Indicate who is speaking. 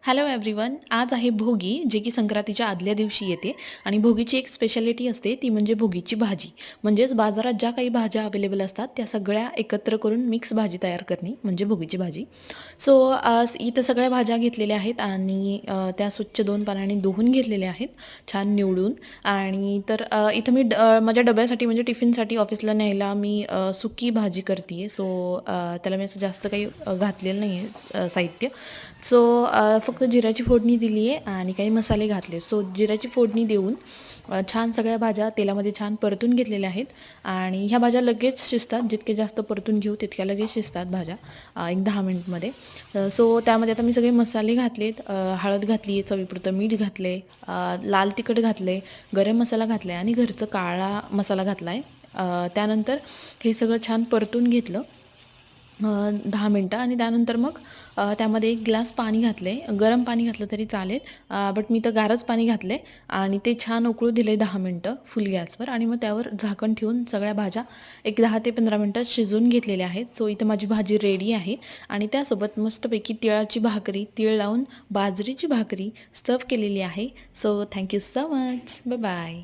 Speaker 1: Hello everyone. आज आहे भोगी, जे की संक्रांतीच्या आदल्या दिवशी येते. आणि भोगीची एक स्पेशालिटी असते, ती म्हणजे भोगीची भाजी. म्हणजेच बाजारात ज्या काही भाज्या अवेलेबल असतात त्या सगळ्या एकत्र करून मिक्स भाजी तयार करणे म्हणजे भोगीची भाजी. सो इथं सगळ्या भाज्या घेतलेल्या आहेत आणि त्या स्वच्छ 2 पाण्याने धुवून घेतलेल्या आहेत, छान निवडून. आणि तर इथं मी माझ्या डब्यासाठी म्हणजे टिफिनसाठी ऑफिसला न्यायला मी सुकी भाजी करते आहे. सो त्याला मी असं जास्त काही घातलेलं नाही आहे साहित्य. सो फक्त जिऱ्याची फोडणी दिली आहे आणि काही मसाले घातले. सो जिऱ्याची फोडणी देऊन छान सगळ्या भाज्या तेलामध्ये छान परतून घेतलेल्या आहेत. आणि ह्या भाज्या लगेच शिजतात, जितके जास्त परतून घेऊ तितक्या लगेच शिजतात भाज्या एक 10 मिनिटमध्ये. सो त्यामध्ये आता मी सगळे मसाले घातलेत. हळद घातली, चवीपुरतं मीठ घातले, लाल तिखट घातले, गरम मसाला घातला आणि घरचं काळा मसाला घातला आहे. त्यानंतर हे सगळं छान परतून घेतलं 10 मिनटं. आणि त्यानंतर मग त्यामध्ये 1 ग्लास पाणी घातले. गरम पाणी घातलं तरी चालेल, बट मी तर गारच पाणी घातले आणि ते छान उकळू दिले 10 मिनटं फुल गॅसवर. आणि मग त्यावर झाकण ठेवून सगळ्या भाज्या एक 10 ते 15 मिनटं शिजवून घेतलेल्या आहेत. सो इथं माझी भाजी रेडी आहे. आणि त्यासोबत मस्तपैकी तिळाची भाकरी, तीळ लावून बाजरीची भाकरी सर्व केलेली आहे. So thank you so much. Bye bye.